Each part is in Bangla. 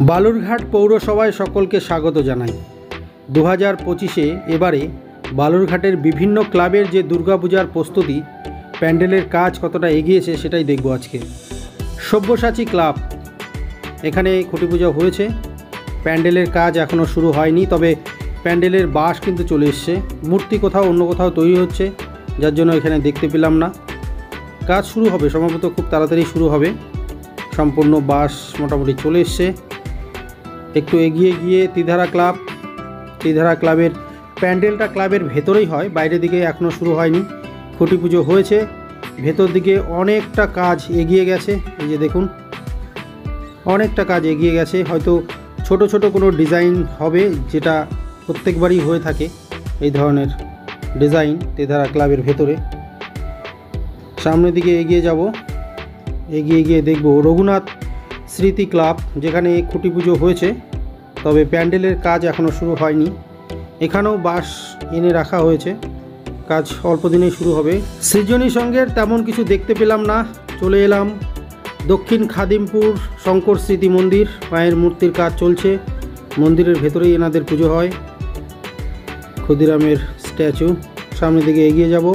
বালুরঘাট পৌরসভায় সকলকে স্বাগত জানাই। 2025-এ এবারে বালুরঘাটের বিভিন্ন ক্লাবের যে দুর্গাপূজার প্রস্তুতি, প্যান্ডেলের কাজ কতটা এগিয়েছে সেটাই দেখব আজকে। সব্যসাচী ক্লাব, এখানে খুঁটি পূজা হয়েছে, প্যান্ডেলের কাজ এখনও শুরু হয়নি, তবে প্যান্ডেলের বাঁশ কিন্তু চলে এসছে। মূর্তি কোথাও অন্য কোথাও তৈরি হচ্ছে, যার জন্য এখানে দেখতে পেলাম না। কাজ শুরু হবে সম্ভবত, খুব তাড়াতাড়ি শুরু হবে। সম্পূর্ণ বাঁশ মোটামুটি চলে এসছে। একটু এগিয়ে গিয়ে ত্রিধারা ক্লাবের প্যান্ডেলটা ক্লাবের ভেতরেই হয়, বাইরের দিকে এখনও শুরু হয়নি। খুঁটি পুজো হয়েছে, ভেতর দিকে অনেকটা কাজ এগিয়ে গেছে। এই যে দেখুন, অনেকটা কাজ এগিয়ে গেছে। হয়তো ছোট ছোট কোনো ডিজাইন হবে, যেটা প্রত্যেকবারই হয়ে থাকে এই ধরনের ডিজাইন ত্রিধারা ক্লাবের ভেতরে। সামনের দিকে এগিয়ে যাব, এগিয়ে গিয়ে দেখব রঘুনাথ স্মৃতি ক্লাব, যেখানে খুঁটি পুজো হয়েছে, তবে প্যান্ডেলের কাজ এখনও শুরু হয়নি। এখানেও বাঁশ এনে রাখা হয়েছে, কাজ অল্প দিনেই শুরু হবে। সৃজনী সংঘের তেমন কিছু দেখতে পেলাম না। চলে এলাম দক্ষিণ খাদিমপুর শঙ্কর স্মৃতি মন্দির, মায়ের মূর্তির কাজ চলছে। মন্দিরের ভেতরেই এনাদের পুজো হয়, ক্ষুদিরামের স্ট্যাচু। সামনের দিকে এগিয়ে যাব।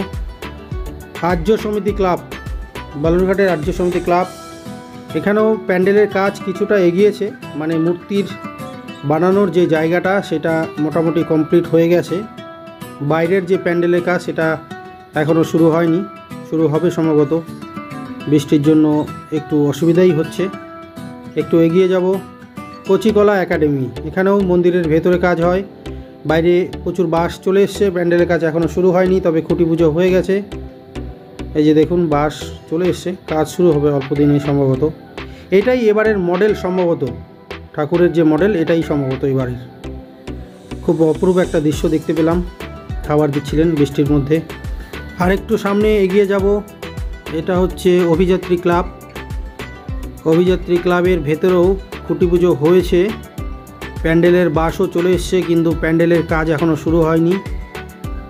আর্য সমিতি ক্লাব, বালুরঘাটের আর্য সমিতি ক্লাব, এখানেও প্যান্ডেলের কাজ কিছুটা এগিয়েছে, মানে মূর্তির বানানোর যে জায়গাটা সেটা মোটামুটি কমপ্লিট হয়ে গেছে। বাইরের যে প্যান্ডেলের কাজ সেটা এখনও শুরু হয়নি, শুরু হবে সম্ভবত। বৃষ্টির জন্য একটু অসুবিধাই হচ্ছে। একটু এগিয়ে যাব কচিকলা একাডেমি, এখানেও মন্দিরের ভেতরে কাজ হয়, বাইরে প্রচুর বাঁশ চলে এসছে। প্যান্ডেলের কাজ এখনও শুরু হয়নি, তবে খুঁটি পুজো হয়ে গেছে। এই যে দেখুন, বাঁশ চলে এসছে, কাজ শুরু হবে অল্প দিনেই সম্ভবত। এটাই এবারের মডেল সম্ভবত, ঠাকুরের যে মডেল এটাই সম্ভবত এবারের। খুব অপূর্ব একটা দৃশ্য দেখতে পেলাম, খাবার দিচ্ছিলেন বৃষ্টির মধ্যে। আর একটু সামনে এগিয়ে যাব, এটা হচ্ছে অভিযাত্রী ক্লাব। অভিযাত্রী ক্লাবের ভেতরেও খুঁটি পুজো হয়েছে, প্যান্ডেলের বাঁশও চলে এসছে, কিন্তু প্যান্ডেলের কাজ এখনও শুরু হয়নি।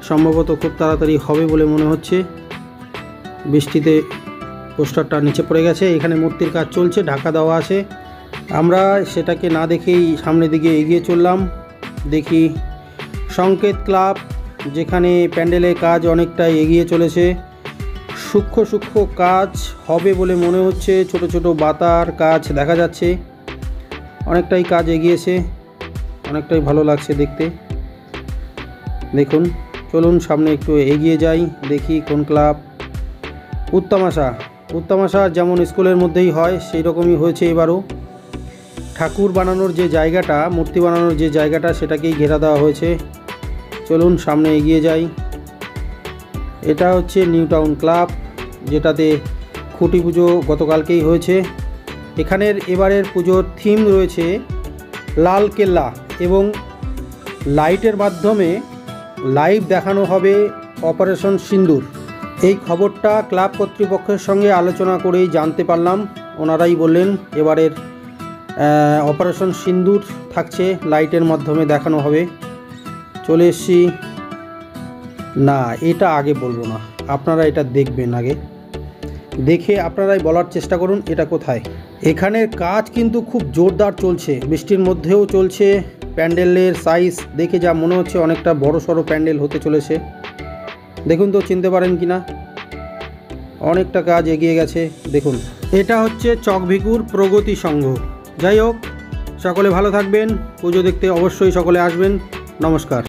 সম্ভবত খুব তাড়াতাড়ি হবে বলে মনে হচ্ছে। বৃষ্টিতে পোস্টারটা নিচে পড়ে গেছে। এখানে মূর্তির কাজ চলছে, ঢাকা দেওয়া আছে। আমরা সেটাকে না দেখেই সামনের দিকে এগিয়ে চললাম। দেখি সংকেত ক্লাব, যেখানে প্যান্ডেলের কাজ অনেকটাই এগিয়ে চলেছে। সূক্ষ্ম কাজ হবে বলে মনে হচ্ছে, ছোট ছোট বাতার কাজ দেখা যাচ্ছে। অনেকটাই কাজ এগিয়েছে, অনেকটাই ভালো লাগছে দেখতে। দেখুন, চলুন সামনে একটু এগিয়ে যাই, দেখি কোন ক্লাব। উত্তমাশা যেমন স্কুলের মধ্যেই হয় সেই রকমই হয়েছে এবারও। ঠাকুর বানানোর যে জায়গাটা, মূর্তি বানানোর যে জায়গাটা, সেটাকেই ঘেরা দেওয়া হয়েছে। চলুন সামনে এগিয়ে যাই। এটা হচ্ছে নিউ টাউন ক্লাব, যেটাতে খুঁটি পুজো গতকালকেই হয়েছে। এখানের এবারের পুজোর থিম রয়েছে লাল কেল্লা, এবং লাইটের মাধ্যমে লাইভ দেখানো হবে অপারেশন সিন্দুর। এই খবরটা ক্লাব কর্তৃপক্ষের সঙ্গে আলোচনা করেই জানতে পারলাম। ওনারাই বললেন এবারের অপারেশন সিন্দুর থাকছে, লাইটের মাধ্যমে দেখানো হবে। চলে এসছি। না, এটা আগে বলবো না, আপনারা এটা দেখবেন, আগে দেখে আপনারাই বলার চেষ্টা করুন এটা কোথায়। এখানের কাজ কিন্তু খুব জোরদার চলছে, বৃষ্টির মধ্যেও চলছে। প্যান্ডেলের সাইজ দেখে যা মনে হচ্ছে অনেকটা বড় সড়ো প্যান্ডেল হতে চলেছে। দেখুন তো চিনতে পারেন কিনা, অনেকটা কাজ এগিয়ে গেছে। দেখুন, এটা হচ্ছে চকভিকুর প্রগতি সংঘ। যাই হোক, সকলে ভালো থাকবেন, পুজো দেখতে অবশ্যই সকলে আসবেন। নমস্কার।